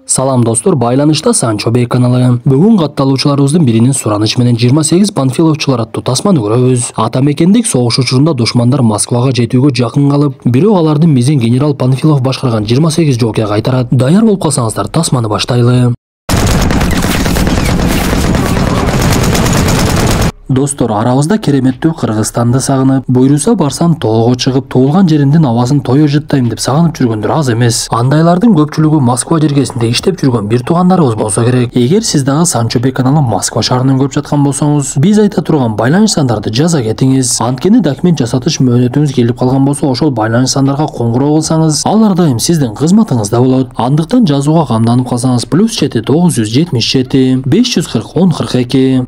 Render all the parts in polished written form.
Салам достор, байланышта Санчо Бей каналы. Бүгүн катталуучуларыбыздын биринин суранышы менен 28 панфиловчулар аттуу тасманы көрөбүз. Ата мекендик согуш учурунда душмандар Москвага жетүүгө жакын калып, бирок алардын мизин генерал Панфилов башкарган 28 жоокер кайтарат. Даяр болуп калсаңыздар, тасманы баштайлы. Достор, арабызда кереметтүү Кыргызстанды сагынып, буйруса барсам тоого чыгып, туулган жеримдин абасын той жыттайм деп сагынып жүргөндөр аз эмес. Андайлардын көпчүлүгү Москва жергесинде иштеп жүргөн бир туугандарыбыз болсо керек. Эгер сиз дагы Санчо Бей каналын Москва шаарынан көрүп жаткан болсоңуз, биз айта турган байланыш сандарды жаза кетиңиз. Анткени документ жасатыш мөөнөтүңүз келип калган болсо, ошол байланыш сандарга коңгуроо кылсаңыз, алар дайым сиздин кызматыңызда болот. Андыктан жазууга камданып калсаңыз, +7 977 540 1042.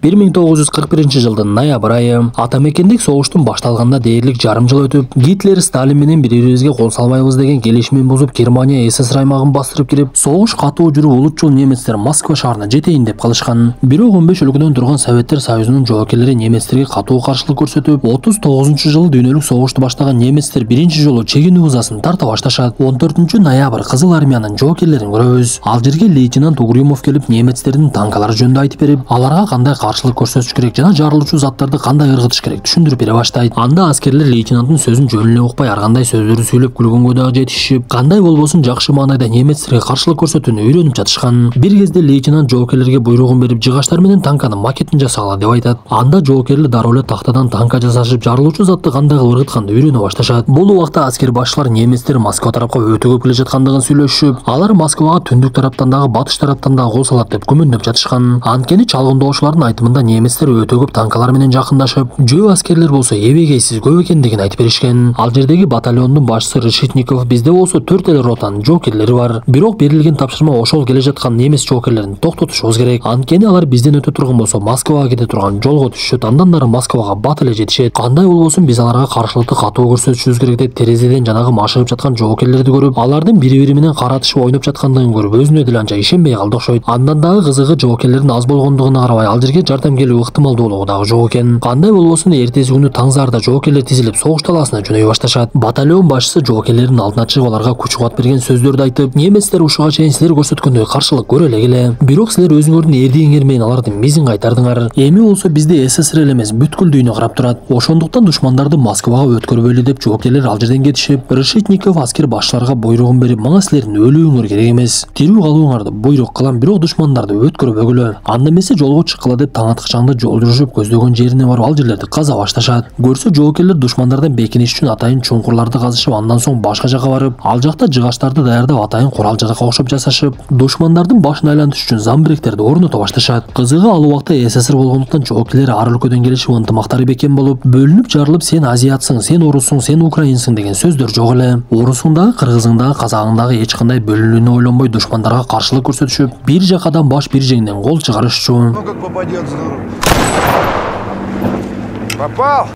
1941 жылдын ноябрь айы ата мекендик согуштун башталганына дээрлик жарым жыл өтүп, Гитлер Сталин менен бири-бирибизге кол салбайбыз деген келишимин бузуп, Германия СССР аймагын бастырып кирип, согуш катуу жүрүп, улутчул немецтер Москва шаарына жетейин деп калышкан. Бирок 15 өлкөдөн турган Советтер Союзунун жоокерлери немецтерге катуу каршылык көрсөтүп, 39-жылы дүйнөлүк согушту баштаган немецтер биринчи жолу чегинүү ызасын тарта башташат. 14 ноябрь Кызыл армиянын жоокерлерин көрөбүз. Ал жерге лейтенант Угрюмов келип, немецтердин танкалары жөнүндө айтып берип, аларга кандай каршылык көрсөтүш керек жана жарылуучу заттарды кандай ыргытыш керек түшүндүрүп бере баштайт. Анда аскерлер лейтенанттын сөзүн жөн эле укпай, ар кандай сөздөрдү сүйлөп күлгөнгө дагы жетишип, кандай болбосун жакшы маанайда немецтерге каршылык көрсөтүүнү үйрөнүп жатышкан. Бир кезде лейтенант жоокерлерге буйругун берип, жыгачтар менен танканын макетин жасагыла деп айтат. Анда жоокерлер дароо эле тактадан танка жасашып, жарылуучу затты кандай кылып ыргытканды үйрөнө башташат. Бул убакта аскер башчылар немецтер Москва тарапка өтө көп келе жаткандыгын сүйлөшүп, алар Москвага түндүк тараптан дагы, батыш тараптан дагы кол салат деп күмөндөп жатышкан. Анткени чалгындоочулардын айтымында немецтер өтө көп танкалар менен жакындашып, жөө аскерлер болсо эбегейсиз көп экендигин айтып беришкен. Ал жердеги батальондун башчысы Решетников, бизде болсо 4 эле ротанын жоокерлери бар. Бирок берилген тапшырма ошол келе жаткан немец жоокерлерин токтотушубуз керек. Анткени алар бизден өтө турган болсо Москвага кете турган жолго түшүшөт, андан нары Москвага бат эле жетишет. Кандай болбосун биз аларга каршылыкты катуу көрсөтүшүбүз керек деп терезеден жанагы машыгып жаткан жоокерлерди көрүп, алардын бири-бири менен каратышып ойноп жаткандыгын көрүп, өзүнө деле анча ишенбей калды окшойт. Андан дагы кызыгы, жоокерлердин аз болгондугуна карабай, ал жерге жардам келүү ыктымалдуулугу дагы жок экен. Кандай болбосун эртеси күнү таң зарда жоокерлер тизилип согуш талаасына жөнөй башташат. Батальон башчысы жоокерлердин алдына чыгып, аларга күч кубат берген сөздөрдү айтып, немецтер ушуга чейин силер көрсөткөндөй каршылык көрө эле келе. Бирок силер өзүңөрдүн эрдигиңер менен алардын мизин кайтардыңар. Эми болсо бизде СССР эле эмес, бүткүл дүйнө карап турат. Ошондуктан душмандарды Москвага өткөрбөйлү деп жоокерлер ал жерден кетишип, Решетников аскер башчыларга буйругун берип, мага силердин өлүүңөр керек эмес, тирүү калууңарды буйрук кылам, бирок душмандарды өткөрбөгүлө. Анда эмесе жолго чыккыла деп таң аткычаңды жол жүрүшүп, көздөгөн жерине барып ал жерлерди каза башташат. Көрсө жоокерлер душмандардан бекиниш үчүн атайын чуңкурларды казышып, андан соң башка жака барып, ал жакта жыгачтарды даярдап, атайын курал жаракка окшоп жасашып, душмандардын башын айлантыш үчүн замбиректерди орното башташат. Кызыгы, ал убакта СССР болгондуктан жоокерлер ар өлкөдөн келишип, ынтымактары бекем болуп, бөлүнүп жарылып, сен азиатсың, сен орусуң, сен украинсың деген сөздөр жок эле. Орусуң дагы, кыргызың дагы, казагың дагы эч кандай бөлүнүүнү ойлонбой душмандарга каршылык көрсөтүшүп, бир жакадан баш, бир жеңден кол чыгарышчу.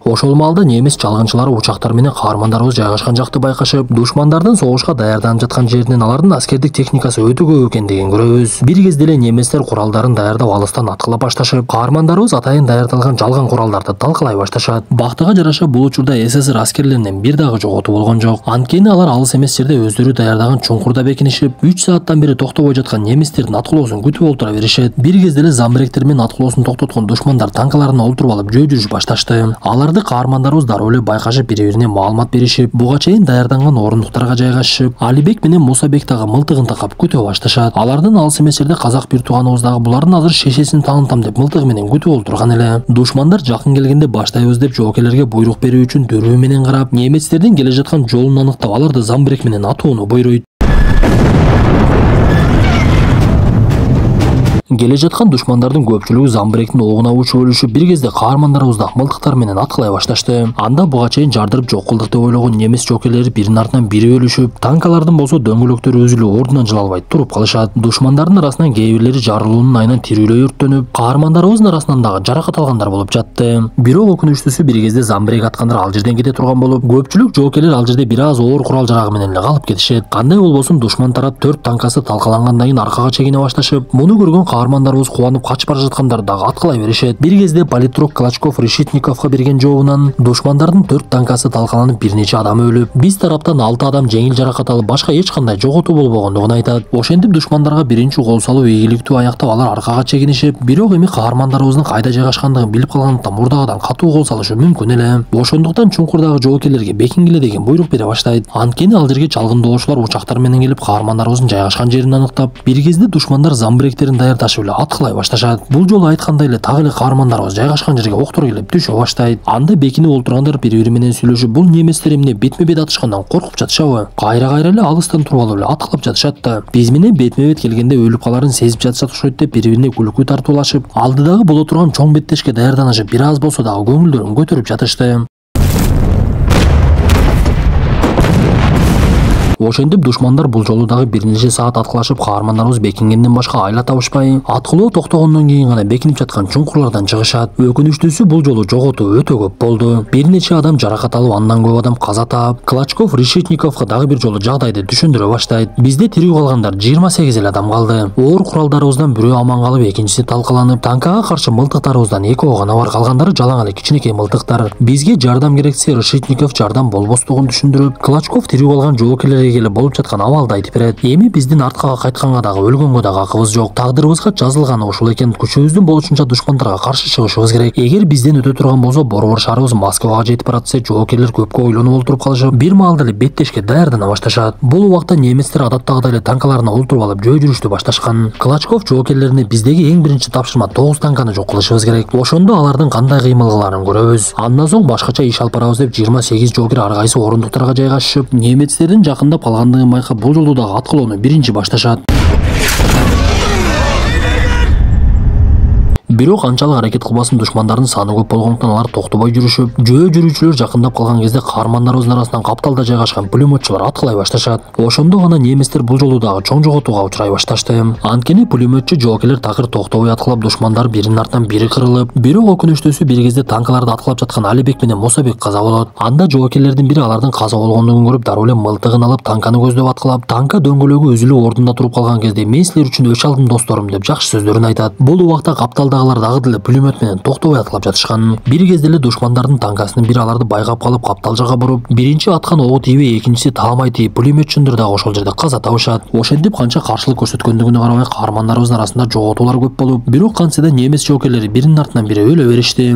Ошол маалда немец чалгынчылары учактар менен каармандарыбыз жайгашкан жакты байкашып, душмандардын согушка даярданып жаткан жеринен алардын аскердик техникасы өтө көп экендигин көрөбүз. Бир кезде эле немецтер куралдарын даярдап алыстан аткыла башташып, каармандарыбыз атайын даярдалган жалган куралдарды талкалай башташат. Бактыга жараша бул учурда СССР аскерлеринен бир дагы жоготуу болгон жок. Анткени алар алыс эмес жерде өздөрү даярдаган чуңкурда бекинишип, 3 сааттан бери токтобой жаткан немецтердин аткылоосун күтүп олтура беришет. Бир кезде эле замбиректер менен аткылоосун токтоткон душмандар танкаларына олтуруп алып жөө жүрүш башташты. Аларды каармандарыбыз дароо эле байкашып, бири-бирине маалымат беришип, буга чейин даярданган орундуктарга жайгашышып, Алибек менен Мусабек дагы мылтыгын такап күтө башташат. Алардын алыс эмес жерде казак бир тууганыбыз дагы булардын азыр шешесин таанытам деп мылтыгы менен күтүп олтурган эле. Душмандар жакын келгенде баштайбыз деп жоокерлерге буйрук берүү үчүн дөрөө менен карап, немецтердин келе жаткан жолун аныктап, аларды замбирек менен атууну буйруйт. Келе жаткан душмандардын көпчүлүгү замбиректин оогуна учуп өлүшүп, бир кезде каармандарыбыз да мылтыктар менен аткылай башташты. Анда буга чейин жардырып жок кылдык деп ойлогон немец жоокерлери биринин артынан бири өлүшүп, танкалардын болсо дөңгөлөктөрү үзүлүп, ордунан жыла албай туруп калышат. Душмандардын арасынан кээ бирлери жарылуунун айынан тирүүлөй өрттөнүп, каармандарыбыздын арасынан дагы жаракат алгандар болуп жатты. Бирок өкүнүчтүүсү, бир кезде замбирек аткандар ал жерден кете турган болуп, көпчүлүк жоокерлер ал жерде бир аз оор курал жарагы менен эле калып кетишет. Кандай болбосун душман тарап 4 танкасы талкалангандан кийин аркага чегине башташып, муну көргөн каармандарыбыз кубанып качып бара жаткандары дагы аткылай беришет. Бир кезде политрук Клочков Решетниковго берген жообунан душмандардын 4 танкасы талкаланып бир нече адам өлүп, биз тараптан 6 адам жеңил жаракат алып, башка эч кандай жоготуу болбогондугун айтат. Ошентип душмандарга биринчи кол салуу ийгиликтүү аяктап алар аркага чегинишип, бирок эми каармандарыбыздын кайда жайгашкандыгын билип калгандыктан мурдагыдан катуу кол салышы мүмкүн эле. Ошондуктан чуңкурдагы жоокерлерге бекингиле деген буйрук бере баштайт. Анткени ал жерге чалгындоочулар учактар менен келип каармандарыбыздын жайгашкан жерин аныктап, бир кезде душмандар замбиректерин даярдашып эле аткылай башташат. Бул жолу айткандай эле так эле каармандарыбыз жайгашкан жерге октор келип түшө баштайт. Анда бекинип олтургандар бири-бири менен сүйлөшүп, бул немецтер эмне бетме-бет атышкандан коркуп жатышабы? Кайра-кайра эле алыстан туруп алып эле аткылап жатышат да. Биз менен бетме-бет келгенде өлүп каларын сезип жатышат окшойт деп бири-бирине күлкү тартуулашып, алдыдагы боло турган чоң беттешке даярданышып, бир аз болсо дагы көңүлдөрүн көтөрүп жатышты. Ошентип душмандар бул жолу дагы бир нече саат аткылашып, каармандарыбыз бекингенден башка айла табышпай, аткылоо токтогондон кийин гана бекинип жаткан чуңкурлардан чыгышат. Өкүнүчтүүсү бул жолу жоготуу өтө көп болду. Бир нече адам жаракат алып, андан көп адам каза таап, Клочков Решетниковго дагы бир жолу жагдайды түшүндүрө баштайт. Бизде тирүү калгандар 28 эле адам калды. Оор куралдарыбыздан бирөө аман калып, экинчиси талкаланып, танкага каршы мылтыктарыбыздан экөө гана бар, калгандары жалаң эле кичинекей мылтыктар. Бизге жардам керексе, Решетников жардам болбостугун түшүндүрүп, Клочков тирүү калган жоокерлерге келип болуп жаткан абалды айтып берет. Эми биздин артка кайтканга дагы өлгөнгө дагы акыбыз жок. Тагдырыбызга жазылганы ушул экен. Күчүбүздүн болушунча душмандарга каршы чыгышыбыз керек. Эгер бизден өтө турган болсо, борбор шаарыбыз Москвага жетип баратса, жоокерлер көпкө ойлонуп олтуруп калышып, бир маалда эле беттешке даярдана башташат. Бул убакта немецтер адаттагыдай эле танкаларына олтуруп алып жөө жүрүштү башташкан. Клочков жоокерлерине биздеги эң биринчи тапшырма 9 танканы жок кылышыбыз керек. Ошондо алардын кандай кыймыл кыларын көрөбүз. Андан соң башкача иш алып барабыз деп 28 жоокер ар кайсы орундуктарга жайгашышып, немецтердин жакындап калгандыгын байкап, бул жолу дагы аткылоону биринчи башташат. Бирок анчалык аракет кылбасын, душмандардын саны көп болгондуктан алар токтобой жүрүшүп, жөө жүрүүчүлөр жакындап калган кезде каармандарыбыздын арасынан капталда жайгашкан пулеметчулар аткылай башташат. Ошондо гана немецтер бул жолу дагы чоң жоготууга учурай башташты. Анткени пулеметчу жоокерлер такыр токтобой аткылап, душмандар биринин артынан бири кырылып, бирок өкүнүчтүүсү бир кезде танкаларды аткылап жаткан Алибек менен Мусабек каза болот. Анда жоокерлердин бири алардын каза болгондугун көрүп, дароо эле мылтыгын алып танканы көздөп аткылап, танка дөңгөлөгү үзүлүп ордунда туруп калган кезде мен силер үчүн өч алдым досторум деп жакшы сөздөрүн айтат. Бул убакта капталдагылар дагы деле пулемет менен токтобой аткылап жатышкан. Бир кезде эле душмандардын танкасынын бири аларды байкап калып, каптал жакка буруп, биринчи аткан ого тийбей, экинчиси таамай тийип, пулеметчүндөр дагы ошол жерде каза табышат. Ошентип канча каршылык көрсөткөндүгүнө карабай, каармандарыбыздын арасында жоготуулар көп болуп, бирок кантсе да немец жоокерлери биринин артынан бири өлө беришти.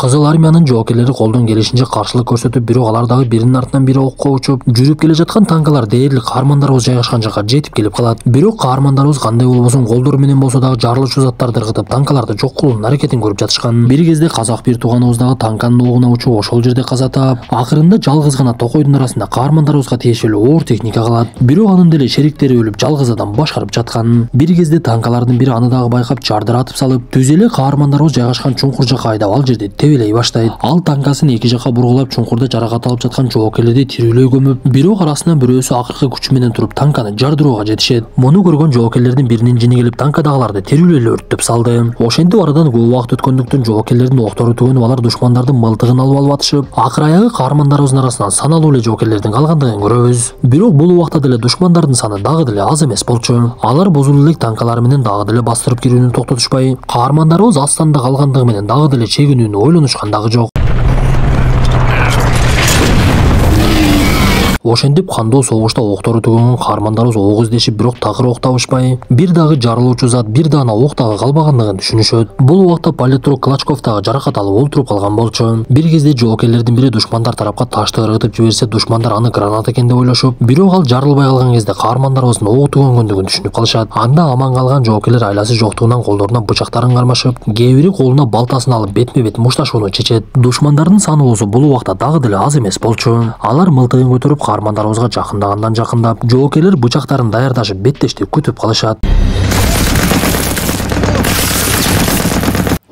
Кызыл армиянын жоокерлери колдон келишинче каршылык көрсөтүп, бирок алар дагы биринин артынан бири окко учуп, жүрүп келе жаткан танкалар дээрлик каармандарыбыз жайгашкан жакка жетип келип калат. Бирок каармандарыбыз кандай болбосун колдору менен болсо дагы жарылуучу заттарды ыргытып, танкаларды жок кылуунун аракетин көрүп жатышкан. Бир кезде казак бир тууганыбыз дагы танканын оогуна учуп, ошол жерде каза таап, акырында жалгыз гана токойдун арасында каармандарыбызга тиешелүү оор техника калат. Бирок анын деле шериктери өлүп, жалгыз адам башкарып жаткан. Бир кезде танкалардын бири аны дагы байкап, жардыратып салып, түз эле каармандарыбыз жайгашкан чуңкур жакка айдап, ал жерде тебелей баштайт. Ал танкасын эки жакка бургулап, чуңкурда жаракат алып жаткан жоокерлерди тирүүлөй көмүп, бирок арасынан бирөөсү акыркы күчү менен туруп танканы жардырууга жетишет. Муну көргөн жоокерлердин биринин жини келип танкадагыларды тирүүлөй эле өрттөп салды. Ошентип арадан көп убакыт өткөндүктөн жоокерлердин октору түгөнүп, алар душмандардын мылтыгын алып атышып, акыр аягы каармандарыбыздын арасынан саналуу эле жоокерлердин калгандыгын көрөбүз. Бирок бул убакта деле душмандардын саны дагы деле аз эмес болчу. Алар бузул элек танкалары менен дагы деле бастырып кирүүнү токтотушпай, каармандарыбыз аз санда калгандыгы менен дагы деле чегинүүнү ойлонушкан дагы жок. Ошентип кандуу согушта октору түгөнгөн каармандарыбыз ок издешип, бирок такыр ок табышпай, бир дагы жарылуучу зат, бир даана ок дагы калбагандыгын түшүнүшөт. Бул убакта политрук Клочков дагы жаракат алып олтуруп калган болчу. Бир кезде жоокерлердин бири душмандар тарапка ташты ыргытып жиберсе, душмандар аны гранат экен деп ойлошуп, бирок ал жарылбай калган кезде каармандарыбыздын огу түгөнгөндүгүн түшүнүп калышат. Анда аман калган жоокерлер айласы жоктугунан колдоруна бычактарын кармашып, кээ бири колуна балтасын алып бетме-бет мушташууну чечет. Душмандардын саны болсо бул убакта дагы деле аз эмес болчу. Алар мылтыгын көтөрүп каармандарыбызга жакындагандан жакындап, жоокерлер бычактарын даярдашып беттешти күтүп калышат.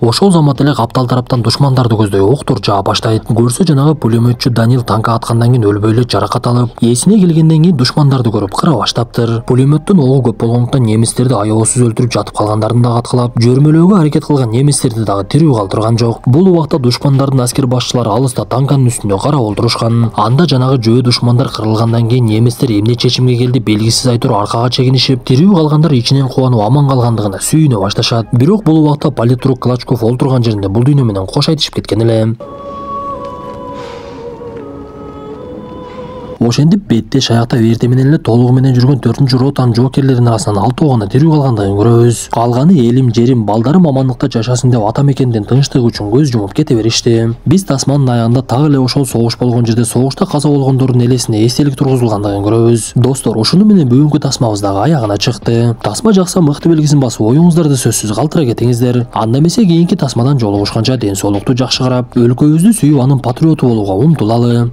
Ошол замат эле каптал тараптан душмандарды көздөй октор жаа баштайт. Көрсө жанагы пулеметчу Данил танка аткандан кийин өлбөй эле жаракат алып, эсине келгенден кийин душмандарды көрүп кыра баштаптыр. Пулеметтин оогу көп болгондуктан немистерди аябасыз өлтүрүп жатып калгандарын да аткылап, жөрмөлөөгө аракет кылган немистерди дагы тирүү калтырган жок. Бул убакта душмандардын аскер башчылары алыста танканын үстүндө карап отурушкан. Анда жанагы жөө душмандар кырылгандан кийин немистер эмне чечимге келди белгисиз айтор аркага чегинишип, тирүү калгандар ичинен кубанып аман калгандыгына сүйүнө башташат. Бирок бул убакта политрук Клочков олтурган жеринде бул дүйнө менен кош айтышып кеткен эле. Ошентип бетте шаякта верте менен эле толугу менен жүргөн 4-ротанын жоокерлеринин арасынан 6 гана тирүү калгандыгын көрөбүз. Калганы элим, жерим, балдарым амандыкта жашасын деп ата мекендин тынчтыгы үчүн көз жумуп кете беришти. Биз тасманын аягында так эле ошол согуш болгон жерде согушта каза болгондордун элесине эстелик тургузулгандыгын көрөбүз. Достор, ушуну менен бүгүнкү тасмабыз дагы аягына чыкты. Тасма жакса мыкты белгисин басып, оюңуздарды сөзсүз калтыра кетиңиздер. Анда эмесе кийинки тасмадан жолугушканча ден соолукту жакшы карап, өлкөбүздү сүйүп анын патриоту болууга умтулалы.